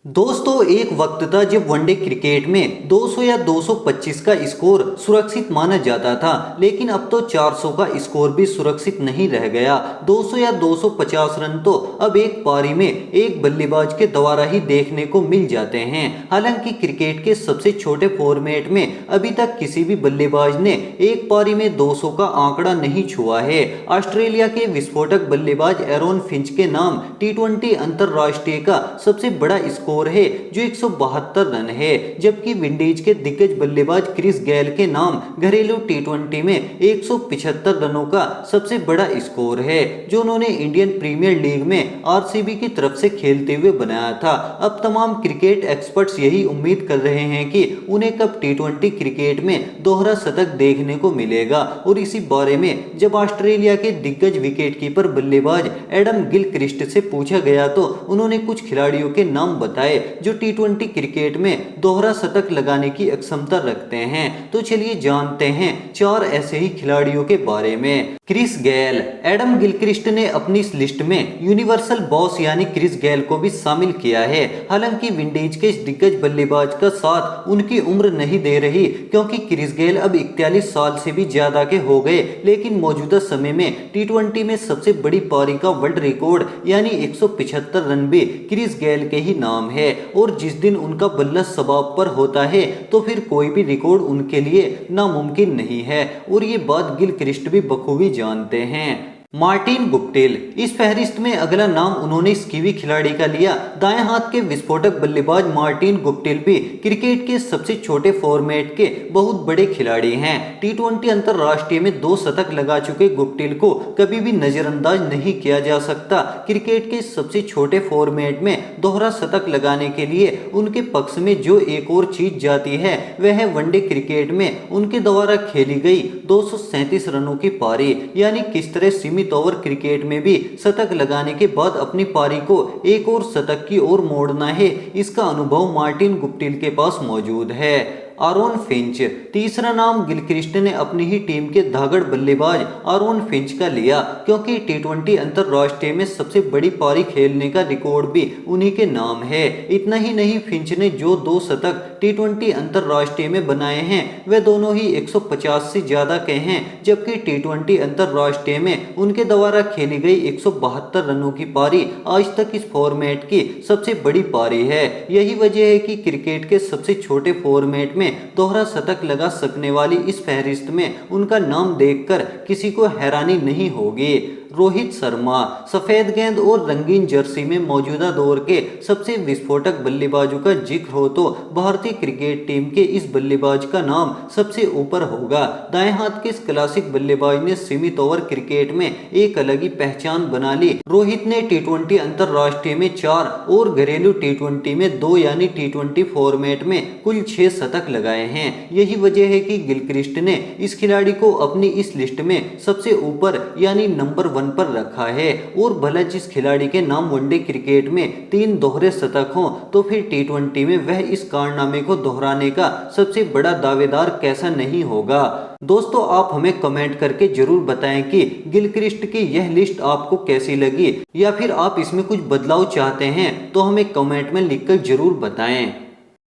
दोस्तों एक वक्त था जब वनडे क्रिकेट में 200 या 225 का स्कोर सुरक्षित माना जाता था, लेकिन अब तो 400 का स्कोर भी सुरक्षित नहीं रह गया। 200 या 250 रन तो अब एक पारी में एक बल्लेबाज के द्वारा ही देखने को मिल जाते हैं। हालांकि क्रिकेट के सबसे छोटे फॉर्मेट में अभी तक किसी भी बल्लेबाज ने एक पारी में 200 का आंकड़ा नहीं छुआ है। ऑस्ट्रेलिया के विस्फोटक बल्लेबाज एरोन फिंच के नाम टी20 अंतरराष्ट्रीय का सबसे बड़ा स्कोर है जो 172 रन है, जबकि विंडीज के दिग्गज बल्लेबाज क्रिस गेल के नाम घरेलू टी20 में 175 रनों का सबसे बड़ा स्कोर है, जो उन्होंने इंडियन प्रीमियर लीग में आरसीबी की तरफ से खेलते हुए बनाया था। अब तमाम क्रिकेट एक्सपर्ट्स यही उम्मीद कर रहे हैं कि उन्हें कब टी20 क्रिकेट में दोहरा शतक देखने को मिलेगा, और इसी बारे में जब ऑस्ट्रेलिया के दिग्गज विकेटकीपर बल्लेबाज एडम गिलक्रिस्ट से पूछा गया तो उन्होंने कुछ खिलाड़ियों के नाम बताए जो टी20 क्रिकेट में दोहरा शतक लगाने की क्षमता रखते हैं। तो चलिए जानते हैं 4 ऐसे ही खिलाड़ियों के बारे में। Chris Gayle. एडम गिलक्रिस्ट ने अपनी इस लिस्ट में यूनिवर्सल बॉस यानी क्रिस गेल को भी शामिल किया है। हालांकि विंडीज के इस दिग्गज बल्लेबाज का साथ उनकी उम्र नहीं दे रही, क्योंकि क्रिस गेल अब 41 साल से भी ज्यादा के हो गए, लेकिन मौजूदा समय में टी20 में सबसे बड़ी पारी का वर्ल्ड रिकॉर्ड यानी 175 रन भी क्रिस गेल के ही नाम है। और जिस दिन उनका बल्ला सबाब पर होता है तो फिर कोई भी रिकॉर्ड उनके लिए नामुमकिन नहीं है, और ये बात गिलक्रिस्ट भी बखूबी जानते हैं। Martin Guptill. इस फहरिस्त में अगला नाम उन्होंने इस कीवी खिलाड़ी का लिया। दाएं हाथ के विस्फोटक बल्लेबाज मार्टिन गुप्टिल भी क्रिकेट के सबसे छोटे फॉर्मेट के बहुत बड़े खिलाड़ी हैं। टी20 अंतरराष्ट्रीय में 2 शतक लगा चुके गुप्टिल को कभी भी नजरअंदाज नहीं किया जा सकता। क्रिकेट के सबसे छोटे फॉर्मेट में दोहरा शतक लगाने के लिए उनके पक्ष में जो एक और चीज जाती है वह है वनडे क्रिकेट में उनके द्वारा खेली गई 237 रनों की पारी, यानी किस तरह सीमित ओवर क्रिकेट में भी शतक लगाने के बाद अपनी पारी को एक और शतक की ओर मोड़ना है, इसका अनुभव मार्टिन गुप्टिल के पास मौजूद है। Aaron Finch. तीसरा नाम गिलक्रिस्ट ने अपनी ही टीम के धागड़ बल्लेबाज आरोन फिंच का लिया, क्योंकि टी20 अंतरराष्ट्रीय में सबसे बड़ी पारी खेलने का रिकॉर्ड भी उन्हीं के नाम है। इतना ही नहीं, फिंच ने जो 2 शतक टी20 अंतरराष्ट्रीय में बनाए हैं वे दोनों ही 150 से ज्यादा के हैं, जबकि टी20 अंतरराष्ट्रीय में उनके द्वारा खेली गई 172 रनों की पारी आज तक इस फॉर्मेट की सबसे बड़ी पारी है। यही वजह है कि क्रिकेट के सबसे छोटे फॉर्मेट में दोहरा शतक लगा सकने वाली इस फहरिस्त में उनका नाम देखकर किसी को हैरानी नहीं होगी। रोहित शर्मा। सफेद गेंद और रंगीन जर्सी में मौजूदा दौर के सबसे विस्फोटक बल्लेबाजों का जिक्र हो तो भारतीय क्रिकेट टीम के इस बल्लेबाज का नाम सबसे ऊपर होगा। दाएं हाथ के इस क्लासिक बल्लेबाज ने सीमित ओवर क्रिकेट में एक अलग ही पहचान बना ली। रोहित ने टी20 अंतरराष्ट्रीय में 4 और घरेलू टी20 में 2 यानी टी20 फॉर्मेट में कुल 6 शतक लगाए हैं। यही वजह है कि गिलक्रिस्ट ने इस खिलाड़ी को अपनी इस लिस्ट में सबसे ऊपर यानी नंबर 1 पर रखा है। और भला जिस खिलाड़ी के नाम वनडे क्रिकेट में 3 दोहरे शतक हों तो फिर टी20 में वह इस कारनामे को दोहराने का सबसे बड़ा दावेदार कैसा नहीं होगा। दोस्तों आप हमें कमेंट करके जरूर बताएं कि गिलक्रिस्ट की यह लिस्ट आपको कैसी लगी, या फिर आप इसमें कुछ बदलाव चाहते हैं तो हमें कमेंट में लिखकर जरूर बताएं।